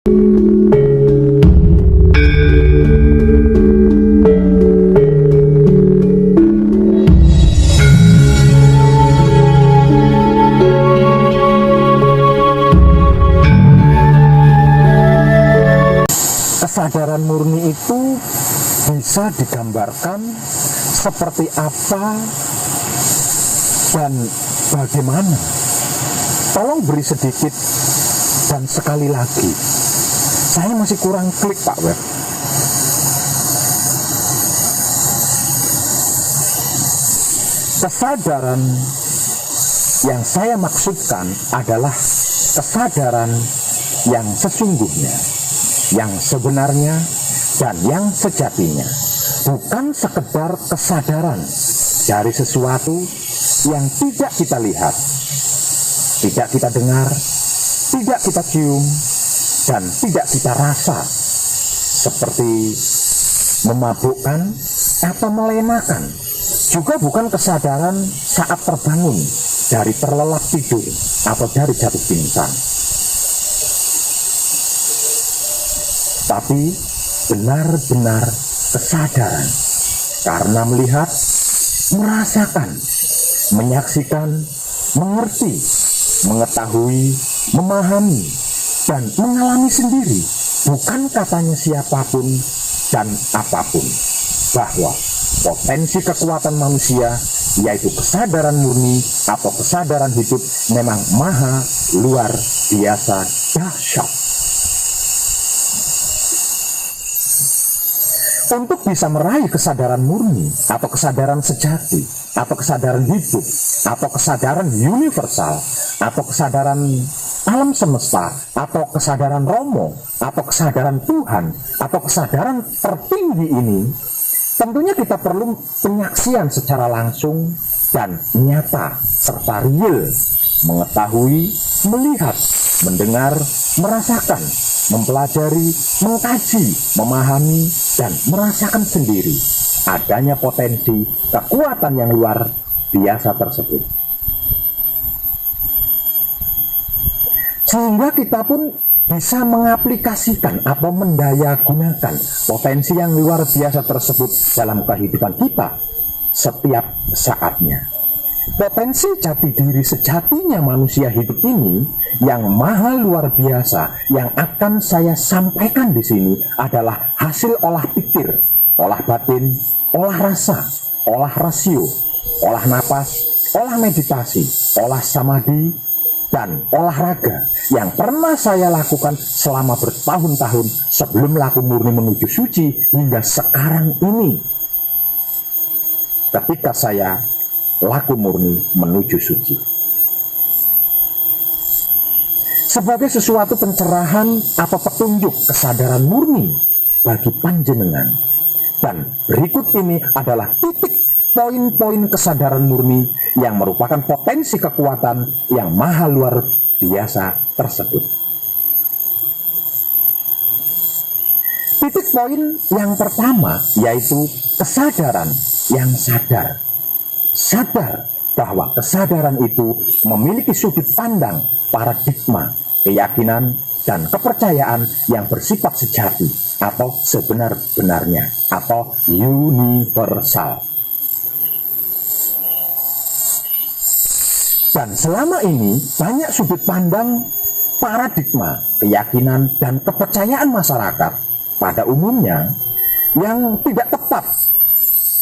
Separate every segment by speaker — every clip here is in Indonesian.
Speaker 1: Kesadaran murni itu bisa digambarkan seperti apa dan bagaimana. Tolong beri sedikit dan sekali lagi. Saya masih kurang klik, Pak Web. Kesadaran yang saya maksudkan adalah kesadaran yang sesungguhnya, yang sebenarnya, dan yang sejatinya. Bukan sekedar kesadaran dari sesuatu yang tidak kita lihat, tidak kita dengar, tidak kita cium, dan tidak kita rasa, seperti memabukkan atau melenakan. Juga bukan kesadaran saat terbangun dari terlelap tidur atau dari jatuh pingsan, tapi benar-benar kesadaran karena melihat, merasakan, menyaksikan, mengerti, mengetahui, memahami, dan mengalami sendiri, bukan katanya siapapun dan apapun, bahwa potensi kekuatan manusia, yaitu kesadaran murni atau kesadaran hidup, memang maha luar biasa dahsyat. Untuk bisa meraih kesadaran murni atau kesadaran sejati atau kesadaran hidup atau kesadaran universal atau kesadaran alam semesta atau kesadaran Romo atau kesadaran Tuhan atau kesadaran tertinggi ini, tentunya kita perlu penyaksian secara langsung dan nyata serta real, mengetahui, melihat, mendengar, merasakan, mempelajari, mengkaji, memahami, dan merasakan sendiri adanya potensi kekuatan yang luar biasa tersebut. Sehingga kita pun bisa mengaplikasikan atau mendayagunakan potensi yang luar biasa tersebut dalam kehidupan kita setiap saatnya. Potensi jati diri sejatinya manusia hidup ini yang maha luar biasa yang akan saya sampaikan di sini adalah hasil olah pikir, olah batin, olah rasa, olah rasio, olah napas, olah meditasi, olah samadhi, dan olahraga yang pernah saya lakukan selama bertahun-tahun sebelum laku murni menuju suci hingga sekarang ini. Ketika saya laku murni menuju suci, sebagai sesuatu pencerahan atau petunjuk kesadaran murni bagi panjenengan. Dan berikut ini adalah titik poin-poin kesadaran murni yang merupakan potensi kekuatan yang maha luar biasa tersebut. Titik poin yang pertama yaitu kesadaran yang sadar. Sadar bahwa kesadaran itu memiliki sudut pandang, paradigma, keyakinan, dan kepercayaan yang bersifat sejati atau sebenar-benarnya atau universal. Dan selama ini banyak sudut pandang, paradigma, keyakinan, dan kepercayaan masyarakat pada umumnya yang tidak tepat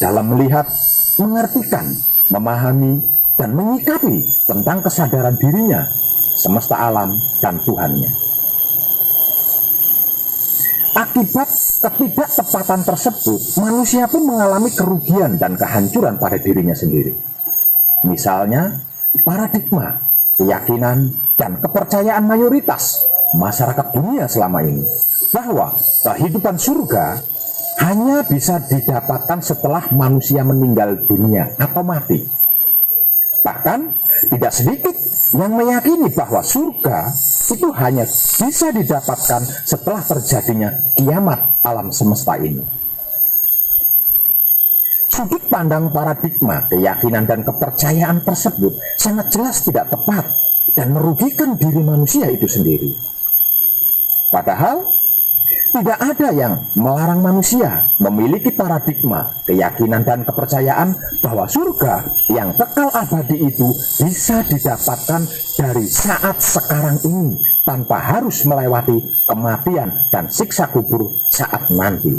Speaker 1: dalam melihat, mengertikan, memahami, dan menyikapi tentang kesadaran dirinya, semesta alam, dan Tuhannya. Akibat ketidaktepatan tersebut, manusia pun mengalami kerugian dan kehancuran pada dirinya sendiri. Misalnya, paradigma, keyakinan, dan kepercayaan mayoritas masyarakat dunia selama ini bahwa kehidupan surga hanya bisa didapatkan setelah manusia meninggal dunia atau mati. Bahkan tidak sedikit yang meyakini bahwa surga itu hanya bisa didapatkan setelah terjadinya kiamat alam semesta ini. Sudut pandang paradigma, keyakinan, dan kepercayaan tersebut sangat jelas tidak tepat dan merugikan diri manusia itu sendiri. Padahal tidak ada yang melarang manusia memiliki paradigma, keyakinan dan kepercayaan bahwa surga yang kekal abadi itu bisa didapatkan dari saat sekarang ini tanpa harus melewati kematian dan siksa kubur saat nanti.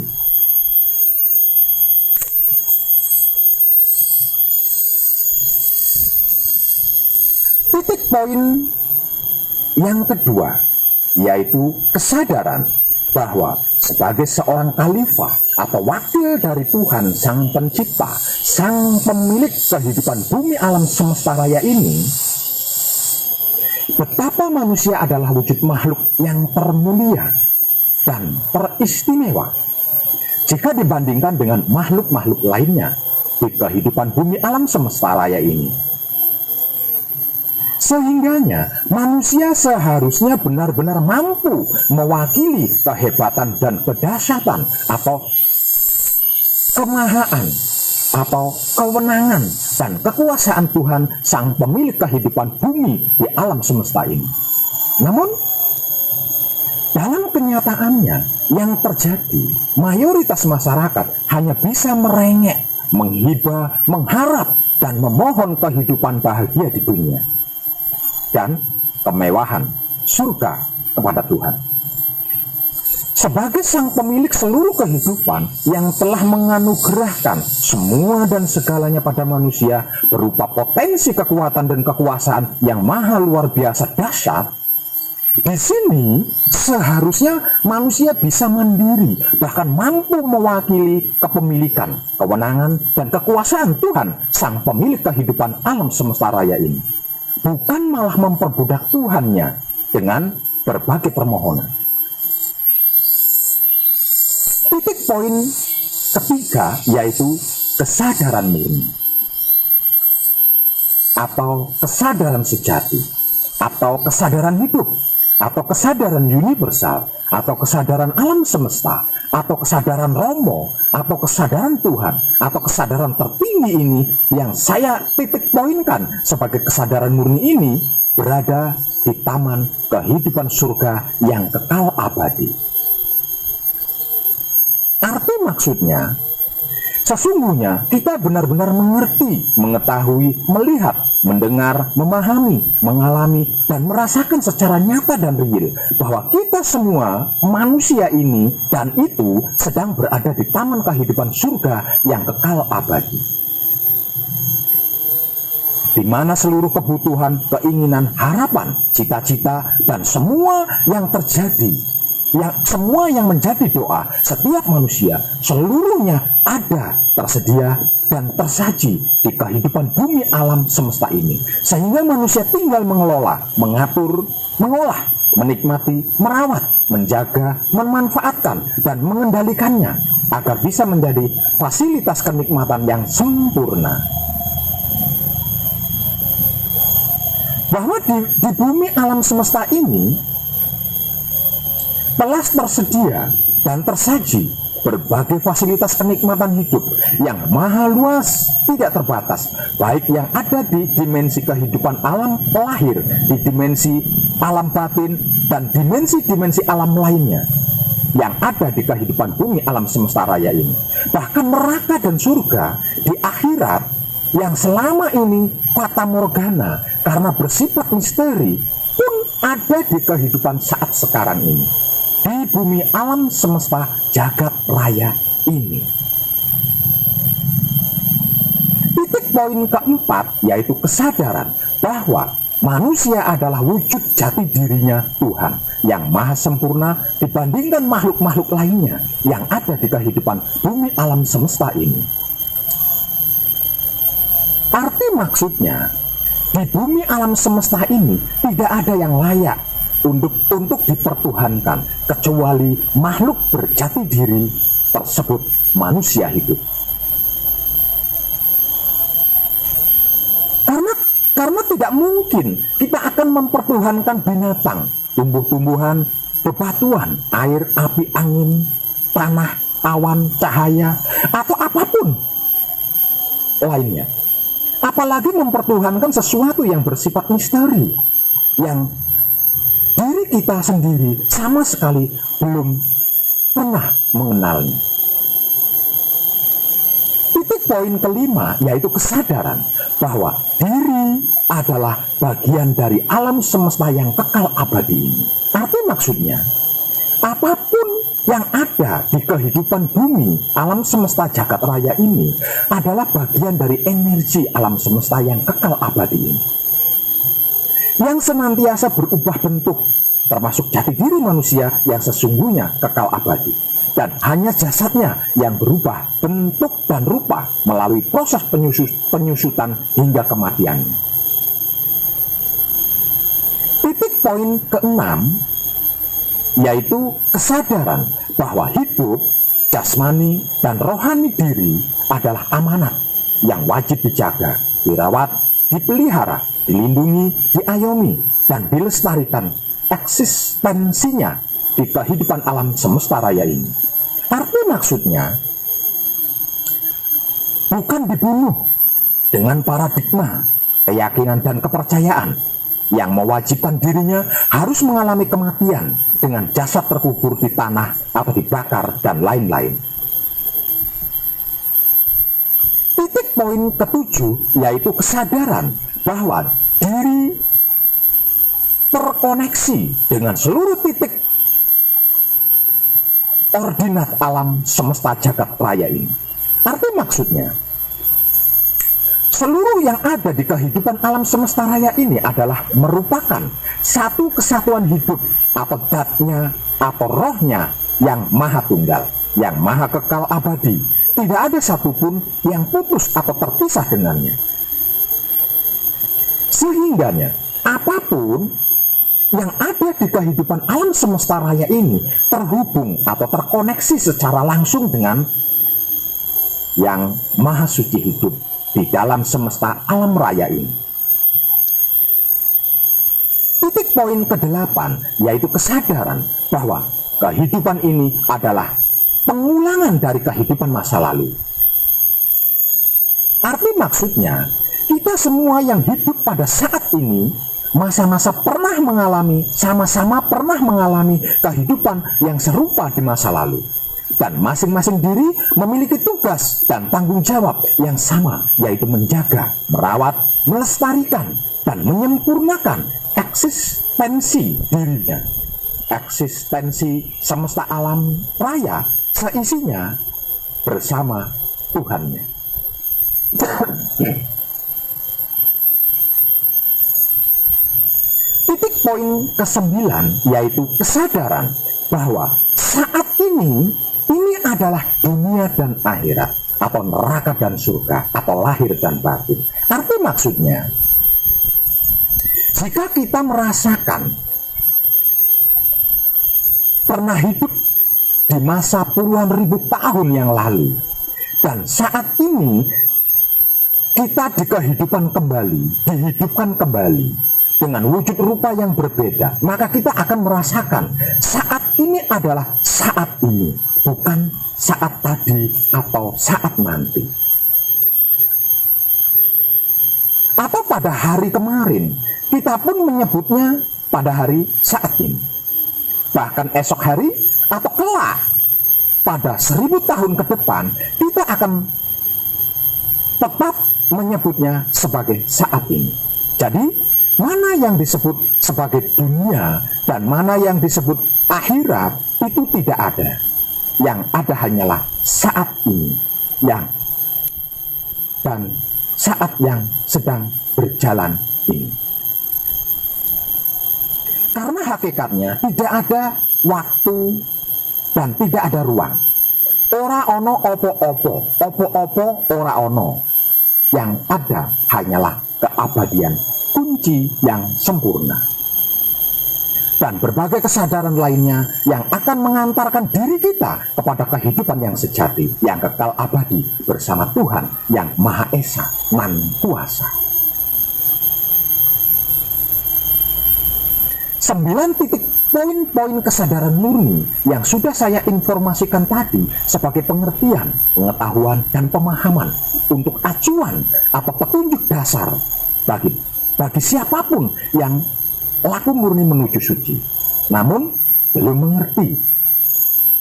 Speaker 1: Titik poin yang kedua yaitu kesadaran bahwa sebagai seorang khalifah atau wakil dari Tuhan Sang Pencipta, Sang Pemilik kehidupan bumi alam semesta raya ini, betapa manusia adalah wujud makhluk yang termulia dan teristimewa jika dibandingkan dengan makhluk-makhluk lainnya di kehidupan bumi alam semesta raya ini. Sehingganya manusia seharusnya benar-benar mampu mewakili kehebatan dan kedahsyatan atau kemahaan atau kewenangan dan kekuasaan Tuhan Sang Pemilik kehidupan bumi di alam semesta ini. Namun dalam kenyataannya yang terjadi, mayoritas masyarakat hanya bisa merengek, menghibah, mengharap dan memohon kehidupan bahagia di dunia dan kemewahan surga kepada Tuhan. Sebagai Sang Pemilik seluruh kehidupan yang telah menganugerahkan semua dan segalanya pada manusia berupa potensi kekuatan dan kekuasaan yang maha luar biasa dahsyat, di sini seharusnya manusia bisa mandiri, bahkan mampu mewakili kepemilikan, kewenangan, dan kekuasaan Tuhan Sang Pemilik kehidupan alam semesta raya ini. Bukan malah memperbudak Tuhannya dengan berbagai permohonan. Titik poin ketiga yaitu kesadaran murni atau kesadaran sejati atau kesadaran hidup atau kesadaran universal atau kesadaran alam semesta atau kesadaran Romo atau kesadaran Tuhan atau kesadaran tertinggi ini yang saya titik poinkan sebagai kesadaran murni ini berada di taman kehidupan surga yang kekal abadi. Arti maksudnya, sesungguhnya kita benar-benar mengerti, mengetahui, melihat, mendengar, memahami, mengalami, dan merasakan secara nyata dan real bahwa kita semua manusia ini dan itu sedang berada di taman kehidupan surga yang kekal abadi, di mana seluruh kebutuhan, keinginan, harapan, cita-cita, dan semua yang terjadi, semua yang menjadi doa setiap manusia seluruhnya ada, tersedia, dan tersaji di kehidupan bumi alam semesta ini, sehingga manusia tinggal mengelola, mengatur, mengolah, menikmati, merawat, menjaga, memanfaatkan, dan mengendalikannya agar bisa menjadi fasilitas kenikmatan yang sempurna. Bahwa di bumi alam semesta ini telah tersedia dan tersaji berbagai fasilitas kenikmatan hidup yang maha luas, tidak terbatas, baik yang ada di dimensi kehidupan alam lahir, di dimensi alam batin, dan dimensi-dimensi alam lainnya yang ada di kehidupan bumi alam semesta raya ini. Bahkan neraka dan surga di akhirat yang selama ini fata morgana karena bersifat misteri pun ada di kehidupan saat sekarang ini, di bumi alam semesta jagat raya ini. Titik poin keempat yaitu kesadaran bahwa manusia adalah wujud jati dirinya Tuhan yang maha sempurna dibandingkan makhluk-makhluk lainnya yang ada di kehidupan bumi alam semesta ini. Arti maksudnya, di bumi alam semesta ini tidak ada yang layak untuk dipertuhankan kecuali makhluk berjati diri tersebut, manusia hidup. Karena tidak mungkin kita akan mempertuhankan binatang, tumbuh-tumbuhan, bebatuan, air, api, angin, tanah, awan, cahaya, atau apapun lainnya. Apalagi mempertuhankan sesuatu yang bersifat misteri, yang diri kita sendiri sama sekali belum pernah mengenalnya. Titik poin kelima yaitu kesadaran bahwa diri adalah bagian dari alam semesta yang kekal abadi ini. Arti maksudnya, apapun yang ada di kehidupan bumi, alam semesta jagat raya ini adalah bagian dari energi alam semesta yang kekal abadi ini, yang senantiasa berubah bentuk, termasuk jati diri manusia yang sesungguhnya kekal abadi, dan hanya jasadnya yang berubah bentuk dan rupa melalui proses penyusutan hingga kematiannya. Titik poin keenam yaitu kesadaran bahwa hidup, jasmani, dan rohani diri adalah amanat yang wajib dijaga, dirawat, dipelihara, dilindungi, diayomi, dan dilestarikan eksistensinya di kehidupan alam semesta raya ini. Arti maksudnya bukan dibunuh dengan paradigma, keyakinan, dan kepercayaan yang mewajibkan dirinya harus mengalami kematian dengan jasad terkubur di tanah atau dibakar dan lain-lain. Titik poin ketujuh yaitu kesadaran bahwa diri terkoneksi dengan seluruh titik ordinat alam semesta jagat raya ini. Arti maksudnya, seluruh yang ada di kehidupan alam semesta raya ini adalah merupakan satu kesatuan hidup atau datnya atau rohnya yang maha tunggal, yang maha kekal abadi. Tidak ada satupun yang putus atau terpisah dengannya. Sehingganya apapun yang ada di kehidupan alam semesta raya ini terhubung atau terkoneksi secara langsung dengan yang maha suci hidup di dalam semesta alam raya ini. Titik poin ke-8 yaitu kesadaran bahwa kehidupan ini adalah pengulangan dari kehidupan masa lalu. Arti maksudnya, kita semua yang hidup pada saat ini masa-masa pernah mengalami, sama-sama pernah mengalami kehidupan yang serupa di masa lalu. Dan masing-masing diri memiliki tugas dan tanggung jawab yang sama, yaitu menjaga, merawat, melestarikan, dan menyempurnakan eksistensi dirinya. Eksistensi semesta alam raya seisinya bersama Tuhannya. Titik poin ke-9 yaitu kesadaran bahwa saat ini adalah dunia dan akhirat, atau neraka dan surga, atau lahir dan batin. Arti maksudnya, jika kita merasakan pernah hidup di masa puluhan ribu tahun yang lalu, dan saat ini kita di kehidupan kembali, dihidupkan kembali dengan wujud rupa yang berbeda, maka kita akan merasakan saat ini adalah saat ini, bukan saat tadi atau saat nanti. Atau pada hari kemarin, kita pun menyebutnya pada hari saat ini. Bahkan esok hari atau kelak, pada 1000 tahun ke depan, kita akan tetap menyebutnya sebagai saat ini. Jadi, mana yang disebut sebagai dunia dan mana yang disebut akhirat itu tidak ada. Yang ada hanyalah saat ini dan saat yang sedang berjalan ini. Karena hakikatnya tidak ada waktu dan tidak ada ruang. Ora ono opo-opo, opo-opo ora ono. Yang ada hanyalah keabadian, kunci yang sempurna. Dan berbagai kesadaran lainnya yang akan mengantarkan diri kita kepada kehidupan yang sejati, yang kekal abadi bersama Tuhan yang Maha Esa dan Kuasa. 9 titik poin-poin kesadaran murni yang sudah saya informasikan tadi sebagai pengertian, pengetahuan, dan pemahaman untuk acuan atau petunjuk dasar bagi siapapun yang laku murni menuju suci. namun belum mengerti,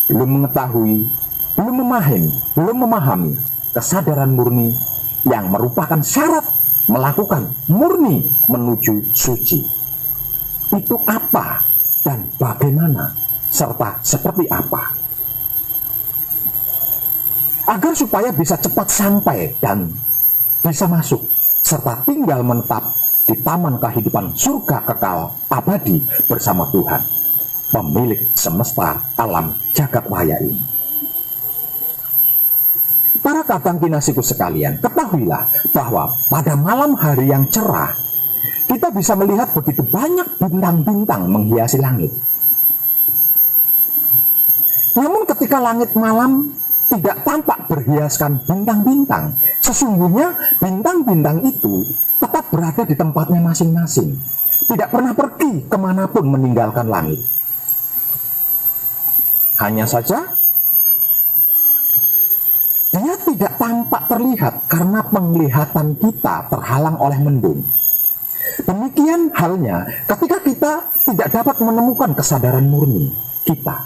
Speaker 1: belum mengetahui, belum memahami kesadaran murni yang merupakan syarat melakukan murni menuju suci. Itu apa dan bagaimana serta seperti apa? Agar supaya bisa cepat sampai dan bisa masuk serta tinggal menetap di taman kehidupan surga kekal abadi bersama Tuhan, pemilik semesta alam jagat raya ini. Para kakang kinasiku sekalian, ketahuilah bahwa pada malam hari yang cerah, kita bisa melihat begitu banyak bintang-bintang menghiasi langit. Namun ketika langit malam tidak tampak berhiaskan bintang-bintang, sesungguhnya bintang-bintang itu tetap berada di tempatnya masing-masing, tidak pernah pergi kemanapun meninggalkan langit. Hanya saja dia tidak tampak terlihat karena penglihatan kita terhalang oleh mendung. Demikian halnya ketika kita tidak dapat menemukan kesadaran murni kita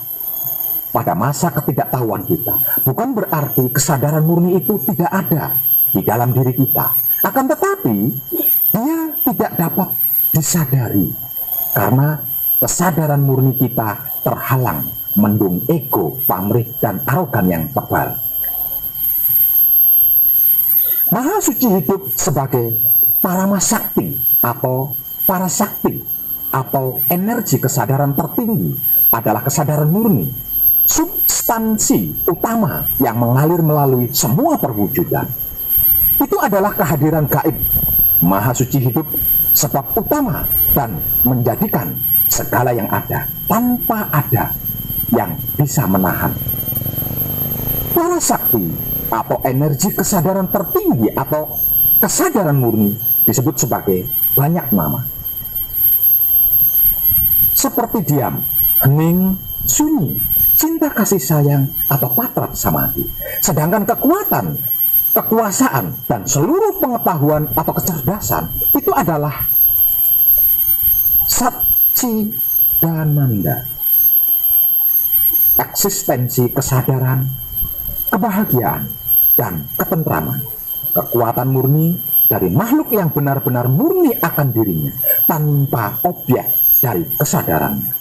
Speaker 1: pada masa ketidaktahuan kita, bukan berarti kesadaran murni itu tidak ada di dalam diri kita. Akan tetapi, dia tidak dapat disadari karena kesadaran murni kita terhalang mendung ego, pamrih, dan arogan yang tebal. Maha Suci hidup sebagai parama sakti atau para sakti atau energi kesadaran tertinggi adalah kesadaran murni, substansi utama yang mengalir melalui semua perwujudan. Itu adalah kehadiran gaib Maha Suci hidup sebab utama dan menjadikan segala yang ada tanpa ada yang bisa menahan. Para sakti atau energi kesadaran tertinggi atau kesadaran murni disebut sebagai banyak nama, seperti diam, hening, sunyi, cinta kasih sayang, atau patrat samadhi. Sedangkan kekuatan, kekuasaan, dan seluruh pengetahuan atau kecerdasan itu adalah Satchidananda, eksistensi kesadaran, kebahagiaan, dan ketentraman. Kekuatan murni dari makhluk yang benar-benar murni akan dirinya tanpa objek dari kesadarannya.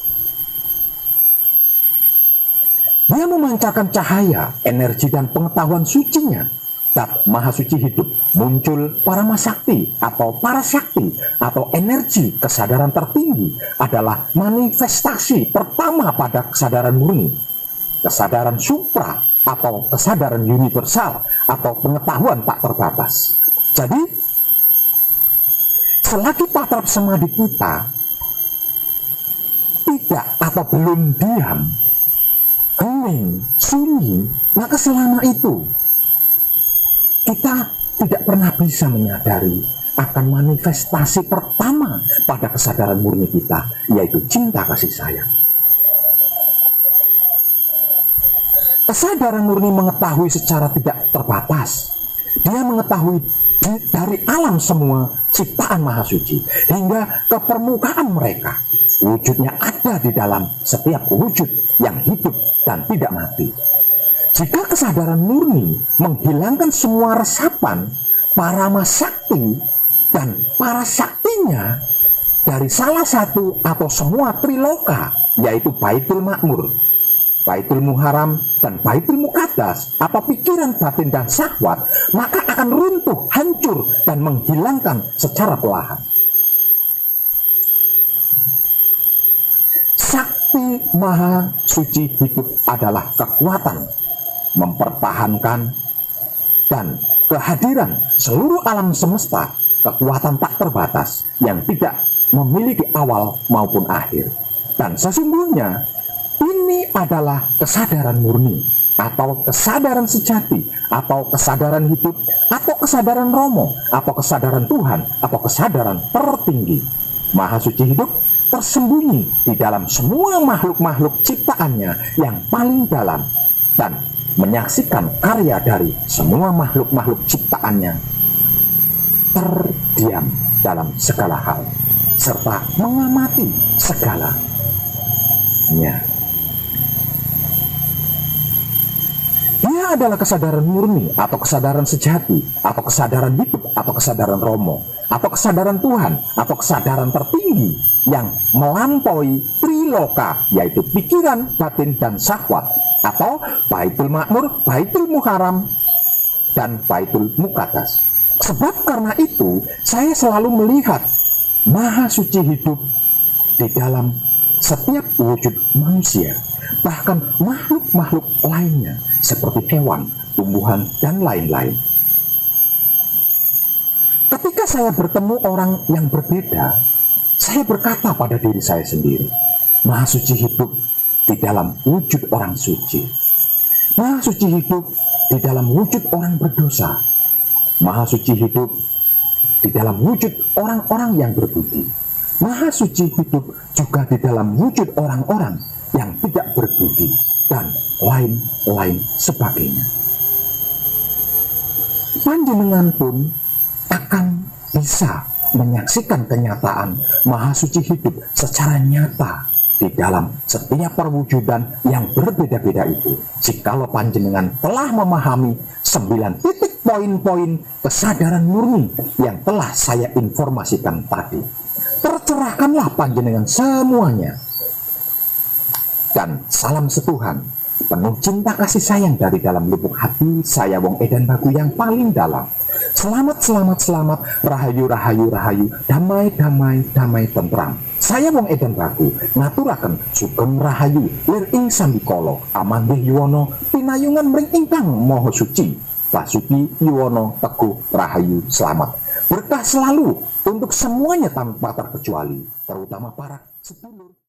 Speaker 1: Dia memancarkan cahaya, energi, dan pengetahuan sucinya. Zat Maha Suci hidup muncul para masakti atau para sakti atau energi kesadaran tertinggi adalah manifestasi pertama pada kesadaran murni, kesadaran supra atau kesadaran universal atau pengetahuan tak terbatas. Jadi selagi patrap samadhi kita tidak atau belum diam, hening, sunyi, maka selama itu kita tidak pernah bisa menyadari akan manifestasi pertama pada kesadaran murni kita, yaitu cinta kasih sayang. Kesadaran murni mengetahui secara tidak terbatas. Dia mengetahui dari alam semua ciptaan Maha Suci hingga ke permukaan mereka. Wujudnya ada di dalam setiap wujud yang hidup dan tidak mati. Jika kesadaran murni menghilangkan semua resapan para masakti dan para saktinya dari salah satu atau semua triloka, yaitu Baitul Makmur, Baitul Muharram, dan Baitul Muqaddas atau pikiran, batin, dan syahwat, maka akan runtuh, hancur, dan menghilangkan secara perlahan. Sakti Maha Suci hidup adalah kekuatan mempertahankan dan kehadiran seluruh alam semesta, kekuatan tak terbatas yang tidak memiliki awal maupun akhir. Dan sesungguhnya ini adalah kesadaran murni atau kesadaran sejati atau kesadaran hidup atau kesadaran Romo atau kesadaran Tuhan atau kesadaran tertinggi. Maha Suci hidup tersembunyi di dalam semua makhluk-makhluk ciptaannya yang paling dalam dan menyaksikan karya dari semua makhluk-makhluk ciptaannya terdiam dalam segala hal serta mengamati segala hidupnya. Dia adalah kesadaran murni atau kesadaran sejati atau kesadaran hidup atau kesadaran romo atau kesadaran Tuhan atau kesadaran tertinggi yang melampaui triloka, yaitu pikiran, batin, dan syahwat, atau baitul makmur, baitul muharam, dan baitul muqaddas. Sebab karena itu saya selalu melihat Maha Suci hidup di dalam setiap wujud manusia, bahkan makhluk-makhluk lainnya seperti hewan, tumbuhan, dan lain-lain. Ketika saya bertemu orang yang berbeda, saya berkata pada diri saya sendiri, Maha Suci hidup di dalam wujud orang suci. Maha Suci hidup di dalam wujud orang berdosa. Maha Suci hidup di dalam wujud orang-orang yang berbudi. Maha Suci hidup juga di dalam wujud orang-orang yang tidak berbudi, dan lain-lain sebagainya. Panjenengan pun akan bisa menyaksikan kenyataan Maha Suci hidup secara nyata di dalam setiap perwujudan yang berbeda-beda itu, jikalau panjenengan telah memahami 9 titik poin-poin kesadaran murni yang telah saya informasikan tadi. Tercerahkanlah panjenengan semuanya. Dan salam setuhan, penuh cinta kasih sayang dari dalam lubuk hati saya, Wong Edan Bagu yang paling dalam. Selamat, selamat, selamat, rahayu, rahayu, rahayu, damai, damai, damai, tentram. Saya Wong Edan Bagu, ngaturaken sugeng rahayu, lir ing sambikala, amandih yuwana, pinayungan mring ingkang maha suci, Basuki Yuwono Teguh Rahayu selamat. Berkah selalu untuk semuanya tanpa terkecuali, terutama para sedulur.